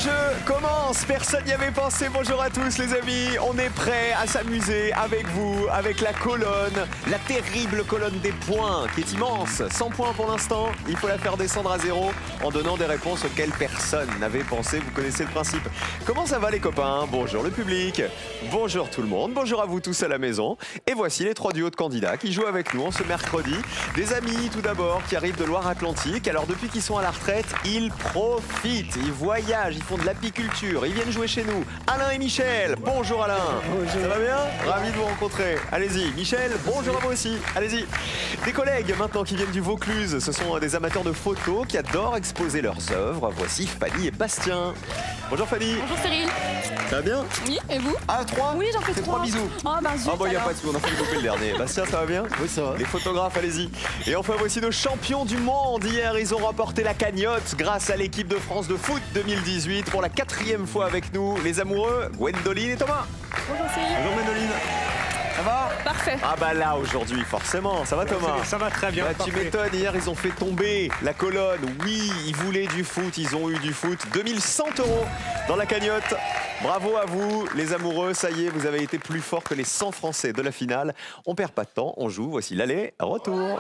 jeu commence, personne n'y avait pensé. Bonjour à tous les amis, on est prêts à s'amuser avec vous, avec la colonne, la terrible colonne des points qui est immense. 100 points pour l'instant, il faut la faire descendre à 0 en donnant des réponses auxquelles personne n'avait pensé. Vous connaissez le principe. Comment ça va les copains? Bonjour le public, bonjour tout le monde, bonjour à vous tous à la maison. Et voici les 3 duos de candidats qui jouent avec nous en ce mercredi. Des amis tout d'abord qui arrivent de Loire-Atlantique. Alors depuis qu'ils sont à la retraite, ils profitent, ils voyagent, ils font de l'apiculture, ils viennent jouer chez nous. Alain et Michel, bonjour Alain. Bonjour. Ça va bien? Ravi de vous rencontrer. Allez-y, Michel, bonjour à vous aussi. Allez-y. Des collègues maintenant qui viennent du Vaucluse, ce sont des amateurs de photos qui adorent exposer leurs œuvres. Voici Fanny et Bastien. Bonjour Fanny. Bonjour Cyril. Ça va bien? Oui, et vous? Ah, 3? Oui, j'en fais 3. 3 bisous. Oh, bah zut, Ah bon, il n'y a alors. pas de sous, on a fait couper le dernier. Bastien, ça va bien? Oui, ça va. Les photographes, allez-y. Et enfin, voici nos champions du monde. Hier, ils ont remporté la cagnotte grâce à l'équipe de France de foot 2018. Pour la 4e fois avec nous, les amoureux, Gwendoline et Thomas. Bonjour Cyril. Bonjour Gwendoline. Ça va? Parfait. Ah bah là, aujourd'hui, forcément. Ça va Thomas? Ça va très bien. Bah, tu m'étonnes, hier ils ont fait tomber la colonne. Oui, ils voulaient du foot, ils ont eu du foot. 2100 € dans la cagnotte. Bravo à vous, les amoureux. Ça y est, vous avez été plus forts que les 100 Français de la finale. On perd pas de temps, on joue. Voici l'aller-retour.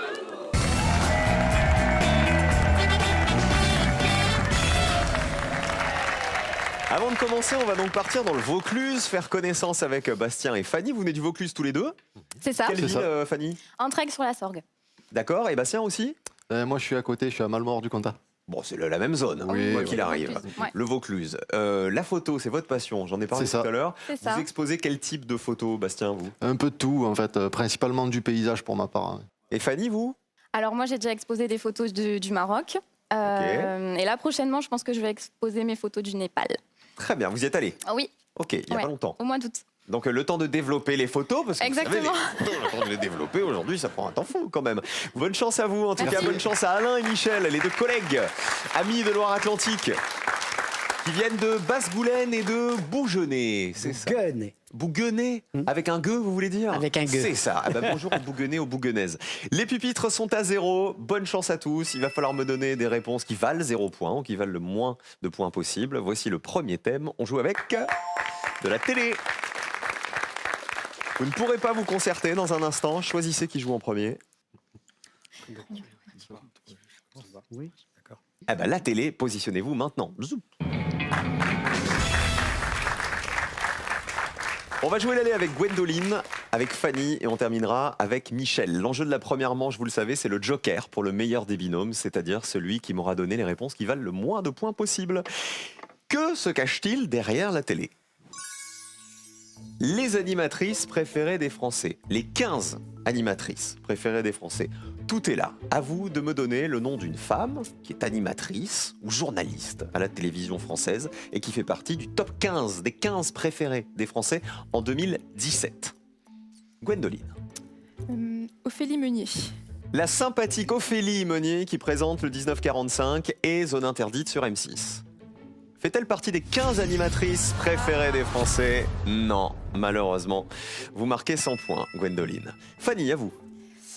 Avant de commencer, on va donc partir dans le Vaucluse, faire connaissance avec Bastien et Fanny. Vous venez du Vaucluse tous les deux? C'est ça. Quelle ville, Fanny? Entraigues-sur-la-Sorgue. D'accord, et Bastien aussi? Moi, je suis à côté, je suis à Malmort-du-Comtat. Bon, c'est la même zone, Oui, quoi oui. qu'il arrive. Ouais. Le Vaucluse. La photo, c'est votre passion, j'en ai parlé C'est tout ça. à l'heure. C'est ça. Vous exposez quel type de photo, Bastien, vous? Un peu de tout, en fait, principalement du paysage pour ma part. Hein. Et Fanny, vous? Alors moi, j'ai déjà exposé des photos du Maroc. Et là, prochainement, je pense que je vais exposer mes photos du Népal. Très bien, vous y êtes allé? Ah oui, Ok, il n'y a Ouais. pas longtemps. au mois d'août. Donc le temps de développer les photos, parce que vous savez, Exactement. le temps de les développer aujourd'hui, ça prend un temps fou quand même. Bonne chance à vous, en tout Merci. cas, bonne chance à Alain et Michel, les 2 collègues, amis de Loire-Atlantique, qui viennent de Basse-Goulaine et de Bouguenais, c'est ça? Bouguenais. Bouguenais, avec un gueux, vous voulez dire? Avec un gueux. C'est ça. Ah bah bonjour aux Bouguenais, aux Bouguenaises. Les pupitres sont à 0. Bonne chance à tous. Il va falloir me donner des réponses qui valent 0 points ou qui valent le moins de points possible. Voici le premier thème. On joue avec de la télé. Vous ne pourrez pas vous concerter dans un instant. Choisissez qui joue en premier. Oui, d'accord. Ah bah la télé, positionnez-vous maintenant. Bzou. On va jouer l'aller avec Gwendoline, avec Fanny et on terminera avec Michel. L'enjeu de la première manche, vous le savez, c'est le joker pour le meilleur des binômes, c'est-à-dire celui qui m'aura donné les réponses qui valent le moins de points possible. Que se cache-t-il derrière la télé? Les animatrices préférées des Français, les 15 animatrices préférées des Français. Tout est là. À vous de me donner le nom d'une femme qui est animatrice ou journaliste à la télévision française et qui fait partie du top 15 des 15 préférés des Français en 2017. Gwendoline. Ophélie Meunier. La sympathique Ophélie Meunier qui présente le 1945 et Zone Interdite sur M6. Fait-elle partie des 15 animatrices préférées des Français? Non, malheureusement. Vous marquez 100 points, Gwendoline. Fanny, à vous.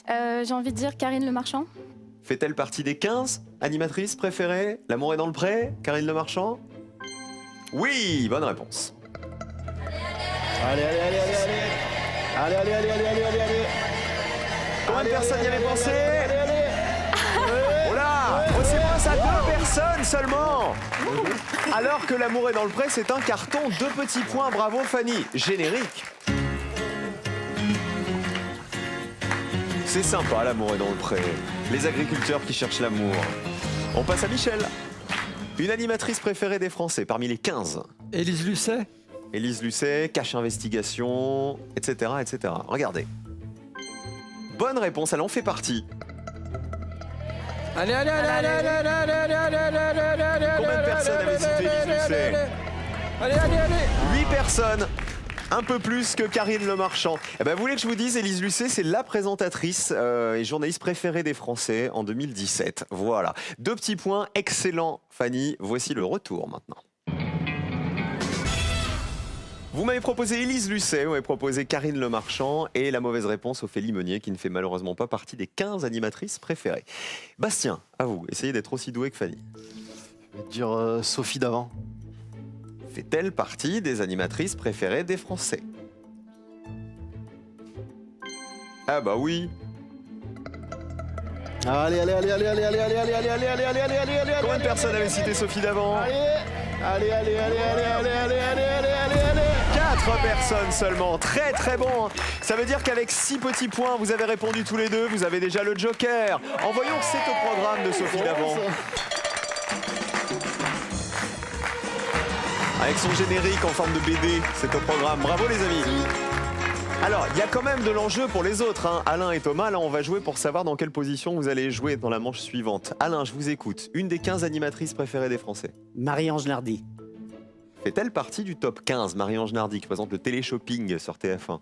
J'ai envie de dire Karine Le Marchand. Fait-elle partie des 15 animatrices préférées? L'amour est dans le pré, Karine Le Marchand? Oui, bonne réponse. Allez, allez, allez, allez, allez. Allez, allez, allez, allez, allez, allez, allez. Combien de personnes y avaient pensé? Oh là! Oh, c'est moins à 2 personnes seulement! Alors que l'amour est dans le pré, c'est un carton, 2 petits points, bravo Fanny. Générique. C'est sympa, l'amour est dans le pré. Les agriculteurs qui cherchent l'amour. On passe à Michel. Une animatrice préférée des Français parmi les 15. Élise Lucet. Élise Lucet, Cache Investigation, etc., etc. Regardez. Bonne réponse, elle en fait partie. Allez, allez, allez, allez, allez, allez, allez, allez, allez, allez, allez, Combien de personnes avaient cité Élise Lucet? Allez, allez, allez. 8 personnes. Un peu plus que Karine Le Marchand. Eh ben, vous voulez que je vous dise, Élise Lucet, c'est la présentatrice et journaliste préférée des Français en 2017. Voilà. 2 petits points, excellent, Fanny. Voici le retour maintenant. Vous m'avez proposé Élise Lucet, vous m'avez proposé Karine Le Marchand et la mauvaise réponse, Ophélie Meunier, qui ne fait malheureusement pas partie des 15 animatrices préférées. Bastien, à vous, essayez d'être aussi doué que Fanny. Je vais dire Sophie Davant. fait-elle partie des animatrices préférées des Français? Ah bah oui. Allez, allez, allez, allez, allez, allez, allez, allez, allez, allez, allez, allez, allez, allez, allez. Combien de personnes avaient cité Sophie Davant? Allez, allez, allez, allez, allez, allez, allez, allez, allez, allez, allez. 4 personnes seulement, très très bon. Ça veut dire qu'avec 6 petits points, vous avez répondu tous les deux, vous avez déjà le joker. Envoyons que c'est au programme de Sophie Davant. Avec son générique en forme de BD, c'est au programme. Bravo les amis. Alors, il y a quand même de l'enjeu pour les autres, hein. Alain et Thomas, là on va jouer pour savoir dans quelle position vous allez jouer dans la manche suivante. Alain, je vous écoute. Une des 15 animatrices préférées des Français. Marie-Ange Nardi. Fait-elle partie du top 15, Marie-Ange Nardi, qui présente le téléshopping sur TF1?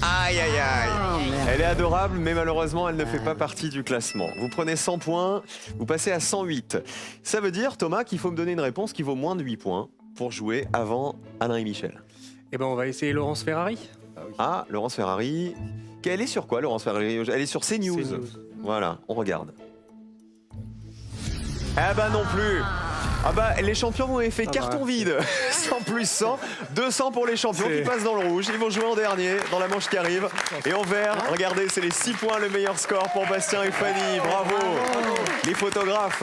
Aïe, aïe, aïe. Elle est adorable, mais malheureusement, elle ne fait pas partie du classement. Vous prenez 100 points, vous passez à 108. Ça veut dire, Thomas, qu'il faut me donner une réponse qui vaut moins de 8 points pour jouer avant Alain et Michel. Eh ben, on va essayer Laurence Ferrari. Ah, Laurence Ferrari. Elle est sur quoi, Laurence Ferrari? Elle est sur CNews. CNews. Voilà, on regarde. Ah bah non plus. Ah bah les champions vous avez fait carton vide. 100 plus 100, 200 pour les champions qui passent dans le rouge. Ils vont jouer en dernier dans la manche qui arrive. Et en vert, regardez, c'est les 6 points, le meilleur score pour Bastien et Fanny. Bravo. Les photographes.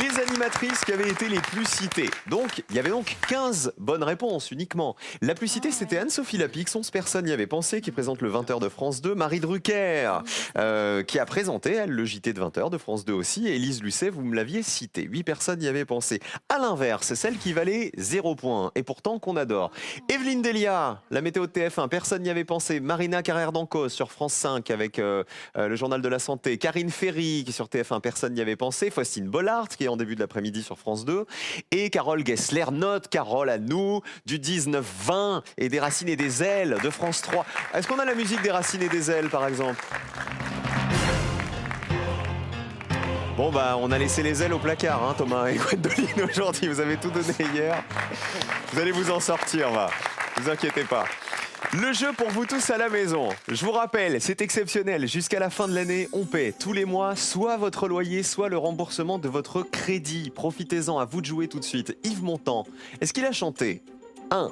Les animatrices qui avaient été les plus citées. Donc, il y avait donc 15 bonnes réponses uniquement. La plus citée, c'était Anne-Sophie Lapix, 11 personnes y avaient pensé, qui présente le 20h de France 2. Marie Drucker, qui a présenté, elle, le JT de 20h de France 2 aussi. Et Élise Lucet, vous me l'aviez cité. 8 personnes y avaient pensé. À l'inverse, c'est celle qui valait 0 points. Et pourtant, qu'on adore. Evelyne Delia, la météo de TF1, personne n'y avait pensé. Marina Carrère d'Ancos sur France 5 avec le journal de la santé. Karine Ferry, qui sur TF1, personne n'y avait pensé. Faustine Bollard, qui est en début de l'après-midi sur France 2. Et Carole Gessler, notre Carole à nous, du 19-20 et des Racines et des Ailes de France 3. Est-ce qu'on a la musique des Racines et des Ailes, par exemple? Bon bah on a laissé les ailes au placard, hein, Thomas et Gwendoline aujourd'hui. Vous avez tout donné hier. Vous allez vous en sortir, va. Ne vous inquiétez pas. Le jeu pour vous tous à la maison. Je vous rappelle, c'est exceptionnel. Jusqu'à la fin de l'année, on paie tous les mois soit votre loyer, soit le remboursement de votre crédit. Profitez-en, à vous de jouer tout de suite. Yves Montand, est-ce qu'il a chanté 1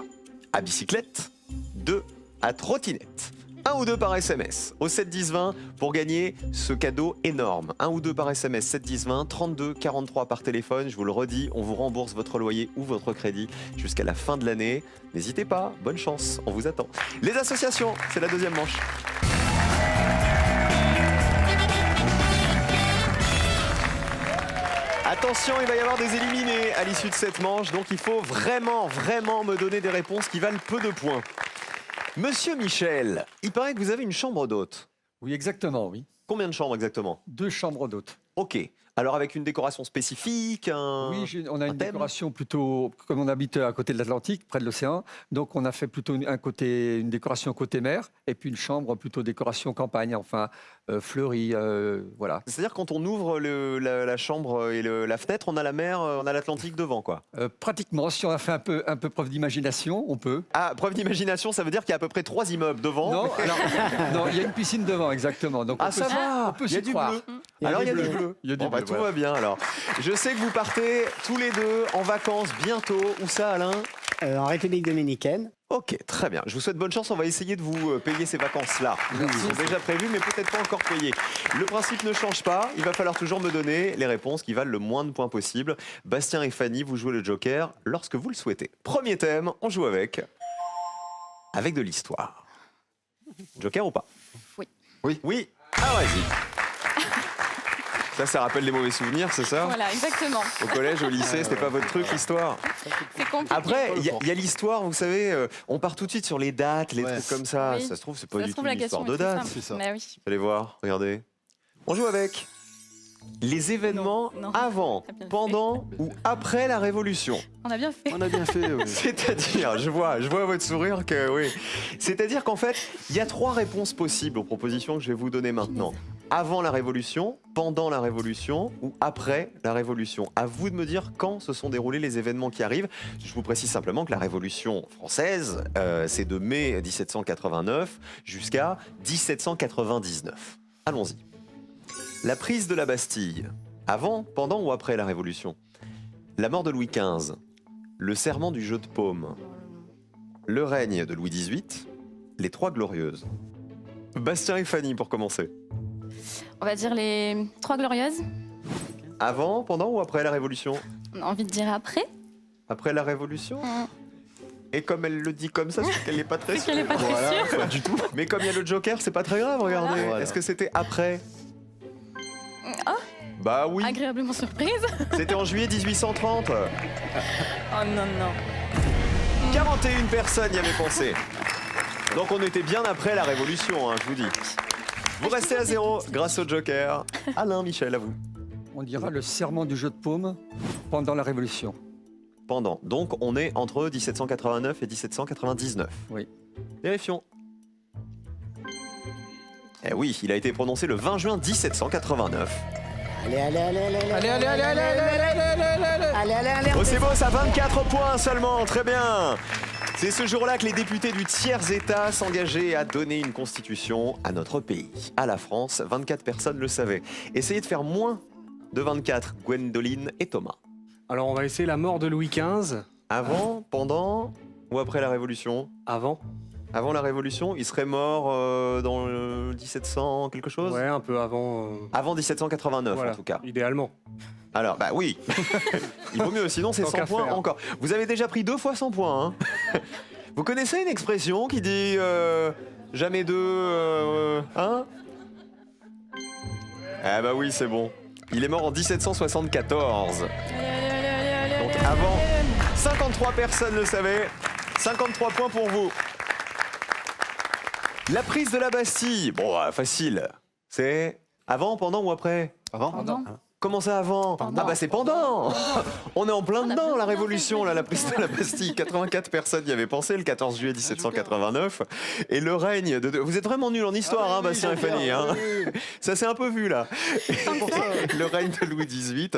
à bicyclette, 2 à trottinette? 1 ou 2 par SMS au 7 10 20 pour gagner ce cadeau énorme. 1 ou 2 par SMS, 7 10 20, 32 43 par téléphone. Je vous le redis, on vous rembourse votre loyer ou votre crédit jusqu'à la fin de l'année. N'hésitez pas, bonne chance, on vous attend. Les associations, c'est la deuxième manche. Attention, il va y avoir des éliminés à l'issue de cette manche, donc il faut vraiment me donner des réponses qui valent peu de points. Monsieur Michel, il paraît que vous avez une chambre d'hôte. Oui, exactement, oui. Combien de chambres exactement? 2 chambres d'hôtes. Ok. Alors avec une décoration spécifique, Oui, on a une thème décoration plutôt, comme on habite à côté de l'Atlantique, près de l'océan, donc on a fait plutôt une décoration côté mer, et puis une chambre plutôt décoration campagne, enfin fleurie, voilà. C'est-à-dire quand on ouvre la chambre et la fenêtre, on a la mer, on a l'Atlantique devant, quoi. Pratiquement, si on a fait un peu preuve d'imagination, on peut. Ah, preuve d'imagination, ça veut dire qu'il y a à peu près 3 immeubles devant. Non, alors, non, il y a une piscine devant, exactement. Donc Ah, ça va, on peut il y a s'y du croire. bleu. Alors il y a du bleu. Il y a du Bon, bah, bleu, tout voilà. va bien alors. Je sais que vous partez tous les deux en vacances bientôt. Où ça, Alain? En République dominicaine. Ok, très bien. Je vous souhaite bonne chance. On va essayer de vous payer ces vacances-là. Elles sont déjà prévues, mais peut-être pas encore payées. Le principe ne change pas. Il va falloir toujours me donner les réponses qui valent le moins de points possible. Bastien et Fanny, vous jouez le joker lorsque vous le souhaitez. Premier thème, on joue avec de l'histoire. Joker ou pas? Oui. Oui. Oui. Ah, vas-y. Ça rappelle les mauvais souvenirs, c'est ça? Voilà, exactement. Au collège, au lycée, c'était pas votre truc, l'histoire? C'est compliqué. Après, il y a l'histoire, vous savez, on part tout de suite sur les dates, les trucs comme ça. Oui. Ça se trouve, c'est pas Ça du se tout trouve, la une histoire question de est très date. simple. c'est ça. Bah oui. Allez voir, regardez. On joue avec les événements Non. avant, Très bien fait. pendant ou après la Révolution. On a bien fait. On a bien fait, oui. C'est-à-dire, je vois votre sourire que oui. C'est-à-dire qu'en fait, il y a 3 réponses possibles aux propositions que je vais vous donner maintenant. Avant la Révolution, pendant la Révolution ou après la Révolution. À vous de me dire quand se sont déroulés les événements qui arrivent. Je vous précise simplement que la Révolution française, c'est de mai 1789 jusqu'à 1799. Allons-y. La prise de la Bastille, avant, pendant ou après la Révolution? La mort de Louis XV, le serment du jeu de paume, le règne de Louis XVIII, les Trois Glorieuses. Bastien et Fanny pour commencer. On va dire les Trois Glorieuses. Avant, pendant ou après la Révolution? On a envie de dire après. Après la Révolution? Et comme elle le dit comme ça, c'est qu'elle n'est pas très C'est qu'elle est pas très Voilà, sûre. pas du tout. Mais comme il y a le Joker, c'est pas très grave, regardez. Voilà. Est-ce que c'était après? Ah. Bah oui, Agréablement surprise. c'était en juillet 1830. Oh non, non. 41 personnes y avaient pensé. Donc on était bien après la Révolution, hein, je vous dis. Vous restez à 0 grâce au Joker. Alain, Michel, à vous. On dira le serment du jeu de paume pendant la Révolution. Pendant. Donc on est entre 1789 et 1799. Oui. Vérifions. Eh oui, il a été prononcé le 20 juin 1789. Allez, allez, allez, allez, allez, Allez, allez, allez, allez, allez, allez, allez, allez, allez. allez, allez, allez. Oh, c'est beau, ça 24 points seulement, très bien. C'est ce jour-là que les députés du tiers-État s'engageaient à donner une constitution à notre pays, à la France. 24 personnes le savaient. Essayez de faire moins de 24, Gwendoline et Thomas. Alors on va essayer la mort de Louis XV. Avant, pendant ou après la Révolution? Avant. Avant la Révolution, il serait mort dans le 1700 quelque chose? Ouais, un peu avant. Avant 1789 Voilà, en tout cas. idéalement. Alors, bah oui, il vaut mieux, sinon c'est Tant 100 qu'à points faire. encore. Vous avez déjà pris 2 fois 100 points. Hein. Vous connaissez une expression qui dit jamais deux, hein? Ah bah oui, c'est bon. Il est mort en 1774. Donc avant, 53 personnes le savaient. 53 points pour vous. La prise de la Bastille, bon, facile. C'est avant, pendant ou après? Avant? Pendant. Comment ça avant? Pendant. Ah bah c'est pendant. On est en plein On a dedans, plein la de Révolution, là, la prise de la Bastille. 84 personnes y avaient pensé le 14 juillet 1789. Et le règne de... Vous êtes vraiment nuls en histoire, hein, Bastien et Fanny. Hein. Ça s'est un peu vu, là. Le règne de Louis XVIII,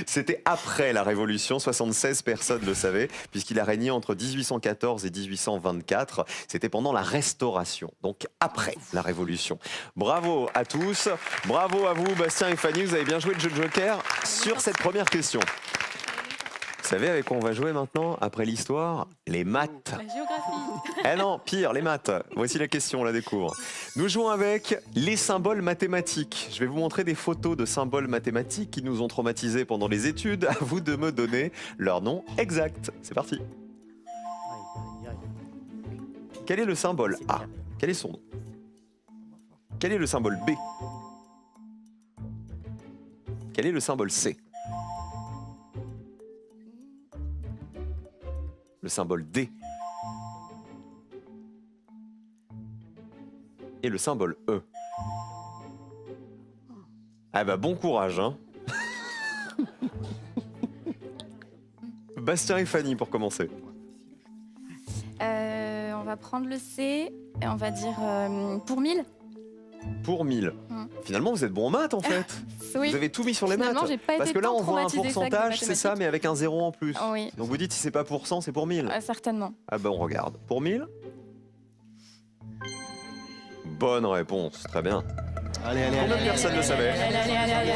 c'était après la Révolution. 76 personnes le savaient, puisqu'il a régné entre 1814 et 1824. C'était pendant la Restauration, donc après la Révolution. Bravo à tous. Bravo à vous, Bastien et Fanny. Vous avez bien joué le jeu de Joker sur cette première question. Vous savez avec quoi on va jouer maintenant, après l'histoire? Les maths. La géographie. Eh non, pire, les maths. Voici la question, on la découvre. Nous jouons avec les symboles mathématiques. Je vais vous montrer des photos de symboles mathématiques qui nous ont traumatisés pendant les études. À vous de me donner leur nom exact. C'est parti. Quel est le symbole A? Quel est son nom? Quel est le symbole B? Quel est le symbole C? Le symbole D? Et le symbole E? Ah bah bon courage, hein. Bastien et Fanny pour commencer. On va prendre le C et on va dire pour 1000. Pour 1000. Finalement, vous êtes bon en maths en fait. Oui. Vous avez tout mis sur les Finalement, maths. j'ai pas Parce été que là, tant on voit un traumatisée ça que de pourcentage, c'est ça, mathématiques. mais avec un 0 en plus. Oh oui. Donc vous dites si c'est pas pour 100, c'est pour 1000. Certainement. Ah ben on regarde. Pour 1000? Bonne réponse, très bien. Allez, allez, Combien allez. de personnes le savaient? Allez, allez, allez, allez,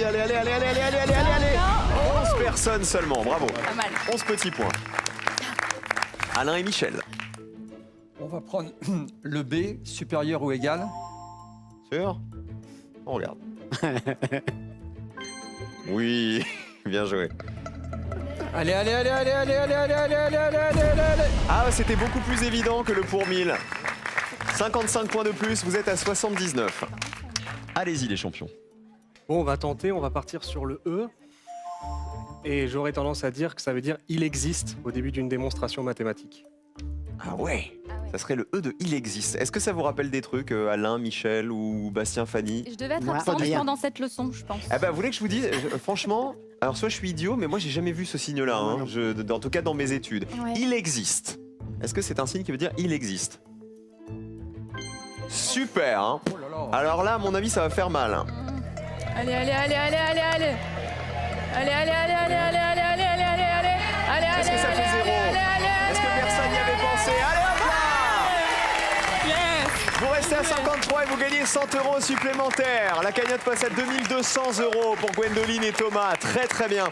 allez, allez, allez, allez. 11 personnes seulement, bravo. Pas mal. 11 petits points. Alain et Michel. On va prendre le B, supérieur ou égal. Sûr? On regarde. Oui, bien joué. Allez, allez, allez, allez, allez, allez, allez, allez, allez, allez, allez, allez, allez. Ah, c'était beaucoup plus évident que le pour 1000. 55 points de plus, vous êtes à 79. Allez-y les champions. Bon, on va tenter, on va partir sur le E. Et j'aurais tendance à dire que ça veut dire il existe au début d'une démonstration mathématique. Ah ouais, ça serait le E de il existe. Est-ce que ça vous rappelle des trucs, Alain, Michel ou Bastien, Fanny? Je devais être Moi, absente rien. pendant cette leçon, je pense. Ah bah, vous voulez que je vous dise, franchement, alors soit je suis idiot, mais moi j'ai jamais vu ce signe-là, hein, en tout cas dans mes études. Ouais. Il existe. Est-ce que c'est un signe qui veut dire il existe? Super, hein. Oh là là. Alors là, à mon avis, ça va faire mal. Hein. Allez, allez, allez, allez, allez, allez. Allez, allez, allez, allez, allez, allez, allez, allez, allez, allez. Allez, Est-ce que ça fait allez, 0? allez, allez, Est-ce que personne n'y avait pensé? Allez, hop là! Yes. Vous restez à 50 23 et vous gagnez 100 € supplémentaires. La cagnotte passe à 2200 € pour Gwendoline et Thomas. Très très bien.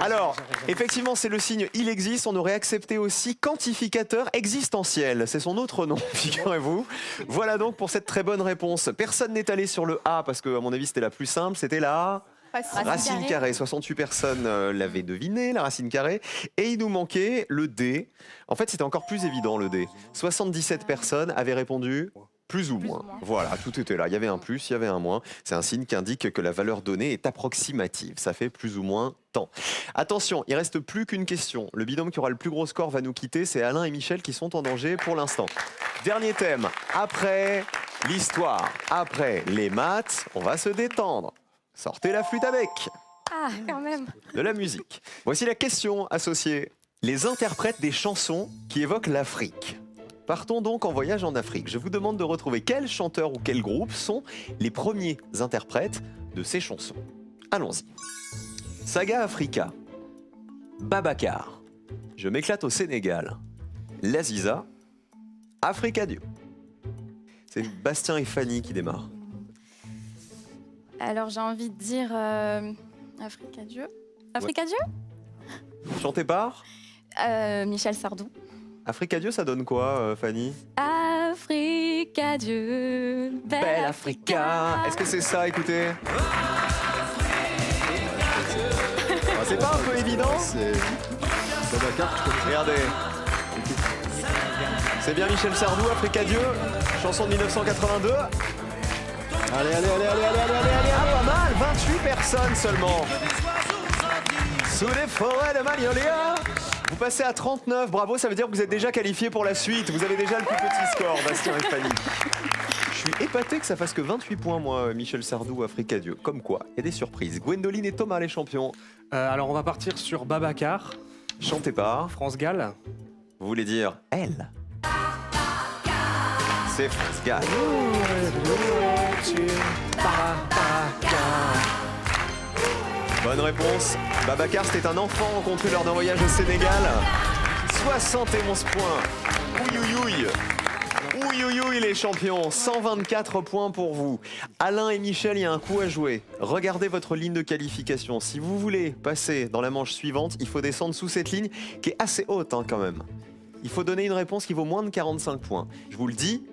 Alors, effectivement, c'est le signe il existe. On aurait accepté aussi quantificateur existentiel. C'est son autre nom, figurez-vous. Voilà donc pour cette très bonne réponse. Personne n'est allé sur le A parce que, à mon avis, c'était la plus simple. C'était la racine carrée. 68 personnes l'avaient deviné, la racine carrée. Et il nous manquait le D. En fait, c'était encore plus évident, le D. 77 personnes avaient répondu plus ou moins. Voilà, tout était là. Il y avait un plus, il y avait un moins. C'est un signe qui indique que la valeur donnée est approximative. Ça fait plus ou moins tant. Attention, il reste plus qu'une question. Le binôme qui aura le plus gros score va nous quitter. C'est Alain et Michel qui sont en danger pour l'instant. Dernier thème. Après l'histoire, après les maths, on va se détendre. Sortez la flûte à bec. Ah, quand même. De la musique. Voici la question associée. Les interprètes des chansons qui évoquent l'Afrique. Partons donc en voyage en Afrique. Je vous demande de retrouver quel chanteur ou quel groupe sont les premiers interprètes de ces chansons. Allons-y. Saga Africa. Babacar. Je m'éclate au Sénégal. L'Aziza. Africa Dieu. C'est Bastien et Fanny qui démarrent. Alors j'ai envie de dire Africa Dieu. Africa Dieu. Chanté par Michel Sardou. Africa Dieu, ça donne quoi, Fanny? Africa Dieu, belle Africa. Est-ce que c'est ça, écoutez? C'est pas un peu évident? C'est Babacar, Regardez. C'est bien Michel Sardou, Africa Dieu, chanson de 1982. Allez, allez, allez, allez, allez, allez, allez, allez. Ah, pas mal, 28 personnes seulement. Sous les forêts de Magnolia. Vous passez à 39, bravo, ça veut dire que vous êtes déjà qualifié pour la suite. Vous avez déjà le plus petit score, Bastien et Fanny. Je suis épaté que ça fasse que 28 points, moi, Michel Sardou, Africa Dieu. Comme quoi, il y a des surprises. Gwendoline et Thomas, les champions. Alors on va partir sur Babacar, Chanté par, France Gall. vous voulez dire elle? C'est France Gall. Bonne réponse. Babacar, c'était un enfant rencontré lors d'un voyage au Sénégal. 71 points. Ouïouïouï. Ouïouïouï, les champions. 124 points pour vous. Alain et Michel, il y a un coup à jouer. Regardez votre ligne de qualification. Si vous voulez passer dans la manche suivante, il faut descendre sous cette ligne qui est assez haute quand même. Il faut donner une réponse qui vaut moins de 45 points. Je vous le dis,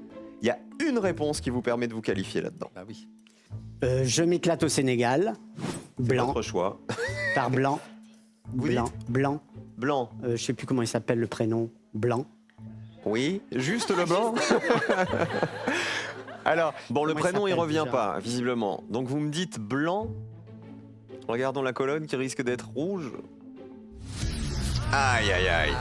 il y a une réponse qui vous permet de vous qualifier là-dedans. Ah oui. Je m'éclate au Sénégal. Blanc, Votre choix. par Blanc. Vous Blanc, dites Blanc. Blanc. Je sais plus comment il s'appelle le prénom. Blanc. Oui, juste le blanc. Alors, bon, le Comment il prénom, il s'appelle revient déjà pas, visiblement. Donc, vous me dites blanc. Regardons la colonne qui risque d'être rouge. Aïe, aïe, aïe.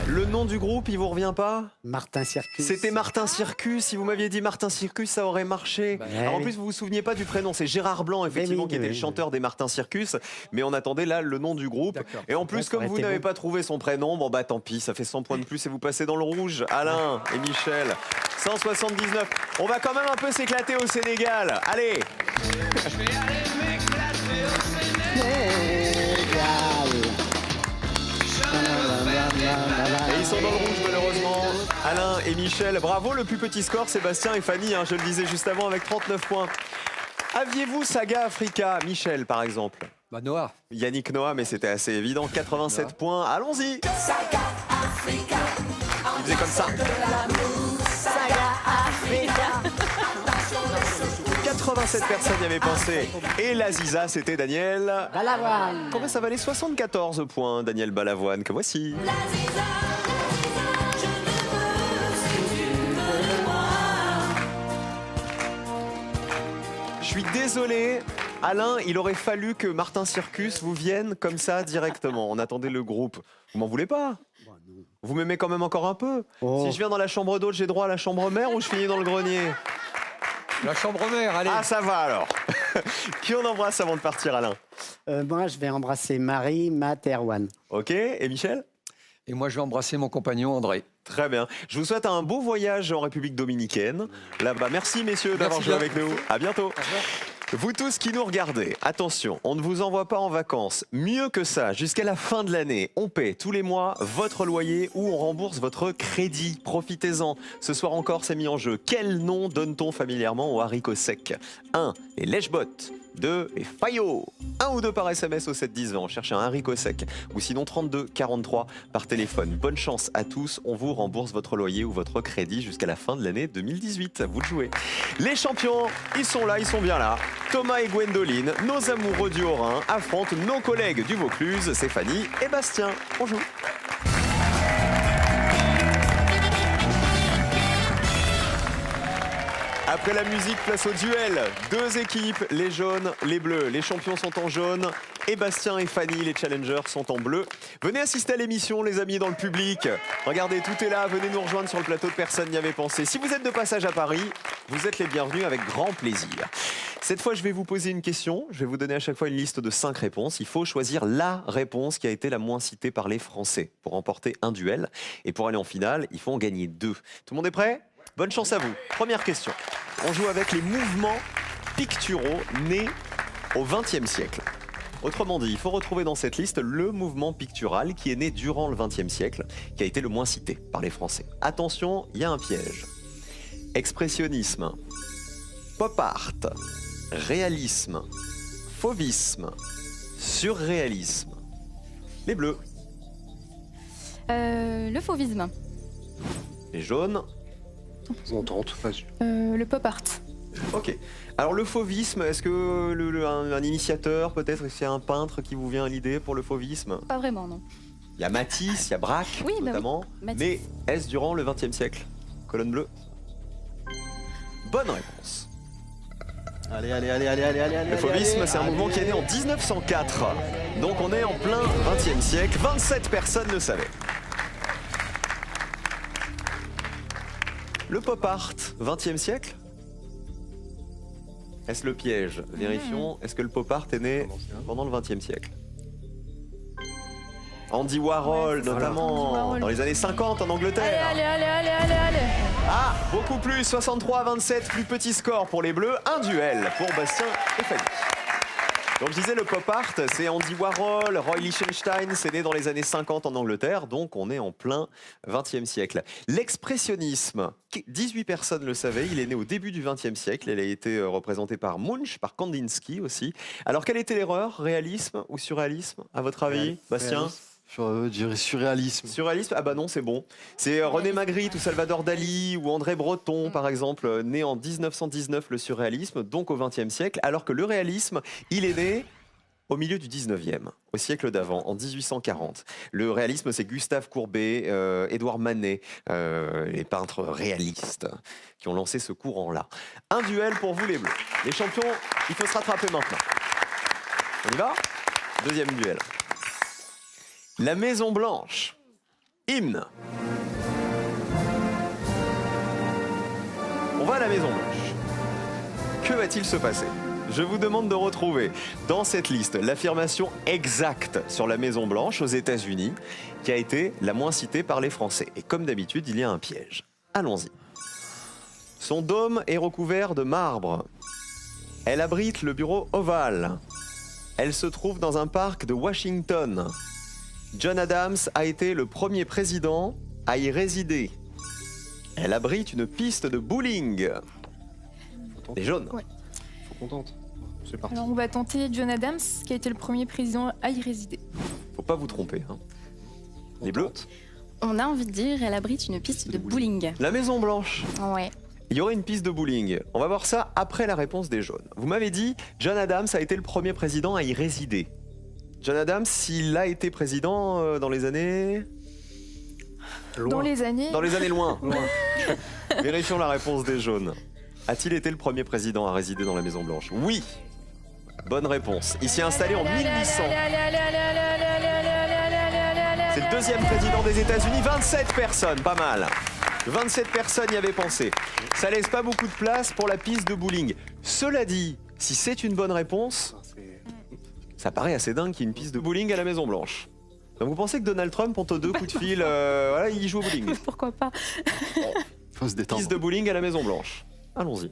Le nom du groupe, il vous revient pas? Martin Circus. C'était Martin Circus. Si vous m'aviez dit Martin Circus, ça aurait marché. Alors, en oui. plus, vous vous souveniez pas du prénom. C'est Gérard Blanc, effectivement, oui, qui était oui, le chanteur des Martin Circus. Mais on attendait là le nom du groupe. D'accord. Et en plus, ça comme aurait vous été n'avez bon. pas trouvé son prénom, bon bah tant pis, ça fait 100 points de plus et vous passez dans le rouge. Alain et Michel, 179. On va quand même un peu s'éclater au Sénégal. Allez. Et ils sont dans le rouge malheureusement. Alain et Michel, bravo, le plus petit score, Sébastien et Fanny, hein, je le disais juste avant, avec 39 points. Aviez-vous Saga Africa, Michel par exemple? Bah Noah. Yannick Noah, mais c'était assez évident, 87 points, allons-y. Il faisait comme ça. 87 personnes y avaient pensé. Et l'Aziza, c'était Daniel Balavoine. Combien ça valait? 74 points, Daniel Balavoine, que voici. Je suis désolé, Alain, il aurait fallu que Martin Circus vous vienne comme ça directement. On attendait le groupe. Vous m'en voulez pas? Vous m'aimez quand même encore un peu? Oh. Si je viens dans la chambre d'hôte, j'ai droit à la chambre mère ou je finis dans le grenier? La chambre mère, allez. Ah, ça va alors. Qui on embrasse avant de partir, Alain? Moi, je vais embrasser Marie, Matt et Erwan. Ok, et Michel? Et moi, je vais embrasser mon compagnon André. Très bien. Je vous souhaite un beau voyage en République dominicaine. Là-bas, merci messieurs d'avoir joué bien. avec nous. À bientôt. Vous tous qui nous regardez, attention, on ne vous envoie pas en vacances. Mieux que ça, jusqu'à la fin de l'année, on paie tous les mois votre loyer ou on rembourse votre crédit. Profitez-en. Ce soir encore, c'est mis en jeu. Quel nom donne-t-on familièrement aux haricots secs? 1. Les lèche-bottes. 2. Les faillots. 1 ou 2 par SMS au 7-10-20. Cherchez un haricot sec. Ou sinon 32 43 par téléphone. Bonne chance à tous. On vous rembourse votre loyer ou votre crédit jusqu'à la fin de l'année 2018. À vous de jouer. Les champions, ils sont là, ils sont bien là. Thomas et Gwendoline, nos amoureux du Haut-Rhin, affrontent nos collègues du Vaucluse, Stéphanie et Bastien. On joue. Après la musique, place au duel. 2 équipes, les jaunes, les bleus. Les champions sont en jaune et Bastien et Fanny, les challengers, sont en bleu. Venez assister à l'émission, les amis, dans le public. Regardez, tout est là. Venez nous rejoindre sur le plateau de Personne n'y avait pensé. Si vous êtes de passage à Paris, vous êtes les bienvenus avec grand plaisir. Cette fois, je vais vous poser une question. Je vais vous donner à chaque fois une liste de 5 réponses. Il faut choisir la réponse qui a été la moins citée par les Français pour remporter un duel. Et pour aller en finale, il faut en gagner 2. Tout le monde est prêt ? Bonne chance à vous. Première question. On joue avec les mouvements picturaux nés au XXe siècle. Autrement dit, il faut retrouver dans cette liste le mouvement pictural qui est né durant le XXe siècle, qui a été le moins cité par les Français. Attention, il y a un piège. Expressionnisme, pop art, réalisme, fauvisme, surréalisme. Les bleus. Le fauvisme. Les jaunes. On tente, vas-y. Le pop art. Ok. Alors le fauvisme, est-ce que un initiateur, peut-être, est-ce qu'il y a un peintre qui vous vient à l'idée pour le fauvisme? Pas vraiment, non. Il y a Matisse, il y a Braque, Oui, bah notamment. oui, Matisse. Mais est-ce durant le XXe siècle? Colonne bleue. Bonne réponse. Allez, allez, allez, allez, allez, allez, allez. Le fauvisme, allez, c'est un allez, mouvement qui est né en 1904. Donc on est en plein XXe siècle. 27 personnes le savaient. Le pop art, XXe siècle? Est-ce le piège? Vérifions. Est-ce que le pop art est né pendant le XXe siècle? Andy Warhol, Ouais, c'est ça. notamment, Andy Warhol. dans les années 50 en Angleterre. Allez, allez, allez, allez, allez, allez. Ah, beaucoup plus, 63 à 27, plus petit score pour les Bleus. Un duel pour Bastien et Fanny. Donc je disais, le pop art, c'est Andy Warhol, Roy Lichtenstein, c'est né dans les années 50 en Angleterre, donc on est en plein 20e siècle. L'expressionnisme, 18 personnes le savaient, il est né au début du 20e siècle, il a été représenté par Munch, par Kandinsky aussi. Alors quelle était l'erreur, réalisme ou surréalisme, à votre avis, Bastien? Je dirais surréalisme. Surréalisme? Ah bah non, c'est bon. C'est René Magritte ou Salvador Dali ou André Breton, par exemple, né en 1919, le surréalisme, donc au XXe siècle, alors que le réalisme, il est né au milieu du 19e, au siècle d'avant, en 1840. Le réalisme, c'est Gustave Courbet, Édouard Manet, les peintres réalistes qui ont lancé ce courant-là. Un duel pour vous les Bleus. Les champions, il faut se rattraper maintenant. On y va? Deuxième duel. La Maison Blanche. Hymne. On va à la Maison Blanche. Que va-t-il se passer? Je vous demande de retrouver dans cette liste l'affirmation exacte sur la Maison Blanche aux États-Unis qui a été la moins citée par les Français. Et comme d'habitude, il y a un piège. Allons-y. Son dôme est recouvert de marbre. Elle abrite le bureau ovale. Elle se trouve dans un parc de Washington. John Adams a été le premier président à y résider. Elle abrite une piste de bowling. Les jaunes. Ouais. Faut qu'on tente. C'est parti. Alors on va tenter John Adams, qui a été le premier président à y résider. Faut pas vous tromper. Hein. Les bleus. On a envie de dire, elle abrite une piste de bowling. La Maison Blanche. Ouais. Il y aurait une piste de bowling. On va voir ça après la réponse des jaunes. Vous m'avez dit, John Adams a été le premier président à y résider. John Adams, s'il a été président dans les années... Loin. Dans les années... Dans les années loin. Vérifions la réponse des jaunes. A-t-il été le premier président à résider dans la Maison Blanche? Oui. Bonne réponse. Il s'y est installé en 1800. C'est le deuxième président des États-Unis. 27 personnes, pas mal. 27 personnes y avaient pensé. Ça laisse pas beaucoup de place pour la piste de bowling. Cela dit, si c'est une bonne réponse, ça paraît assez dingue qu'il y ait une piste de bowling à la Maison Blanche. Donc vous pensez que Donald Trump, entre deux coups de fil, voilà, il joue au bowling? Pourquoi pas? Faut se détendre. Piste de bowling à la Maison Blanche. Allons-y.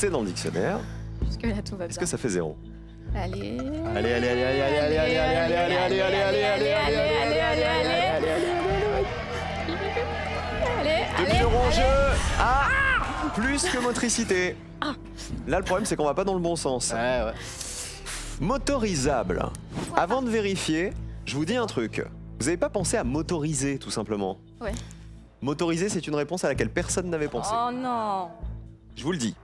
c'est dans le dictionnaire. Jusque-là, tout va bien. Est-ce que ça fait 0? Allez. Allez, allez, allez, allez, allez, allez, allez, allez, allez, allez, allez, allez, allez, allez, 2000 € en jeu. Ah, plus que motricité. Là, le problème, c'est qu'on va pas dans le bon sens. Ouais. Motorisable. Avant de vérifier, je vous dis un truc. Vous n'avez pas pensé à motoriser, tout simplement? Ouais. Motoriser, c'est une réponse à laquelle personne n'avait pensé. Oh non. Je vous le dis.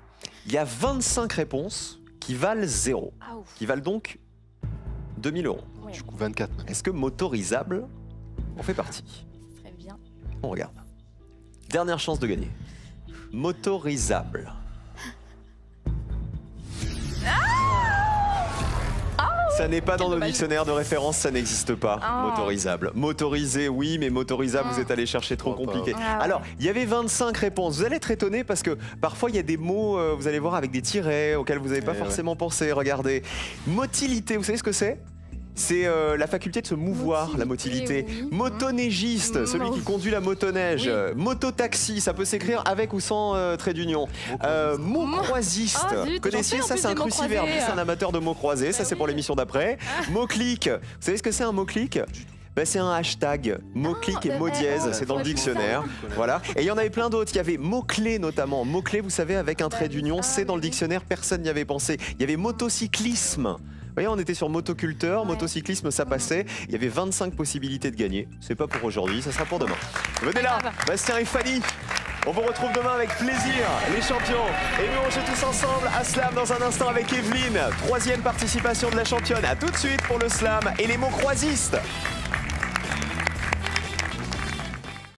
Il y a 25 réponses qui valent 0. Ah, ouf. Qui valent donc 2000 €. Ouais, Du coup, 24. Est-ce que motorisable en fait partie? ce serait bien. On regarde. Dernière chance de gagner. Motorisable. Ça n'est pas dans nos dommage. dictionnaires de référence, ça n'existe pas. Oh. Motorisable. Motorisé, oui, mais motorisable, vous êtes allé chercher trop compliqué. Ah ouais. Alors, il y avait 25 réponses. Vous allez être étonné parce que parfois, il y a des mots, vous allez voir, avec des tirets auxquels vous n'avez pas forcément pensé. Regardez. Motilité, vous savez ce que c'est? C'est la faculté de se mouvoir, la motilité. Oui. Motoneigiste, celui qui conduit la motoneige. Mototaxi, ça peut s'écrire avec ou sans trait d'union. Mot-croisiste. Oh, zut, Connaissiez j'en fais ça? en C'est un plus des mots cruciverbe, croisés. c'est un amateur de mots croisés. Ça, c'est pour l'émission d'après. Mot-clic. Vous savez ce que c'est un mot-clic? Ben, c'est un hashtag, mot-clic et mot dièse, c'est dans le dictionnaire. Voilà. Et il y en avait plein d'autres. Il y avait mots-clés notamment. Mots-clés, vous savez, avec un trait d'union, c'est dans le dictionnaire, personne n'y avait pensé. Il y avait motocyclisme. Vous voyez, on était sur motoculteur, motocyclisme, ça passait. Il y avait 25 possibilités de gagner. C'est pas pour aujourd'hui, ça sera pour demain. Venez là, Bastien et Fanny. On vous retrouve demain avec plaisir, les champions. Et nous, on joue tous ensemble à Slam dans un instant avec Evelyne. 3e participation de la championne. À tout de suite pour le Slam et les mots croisistes.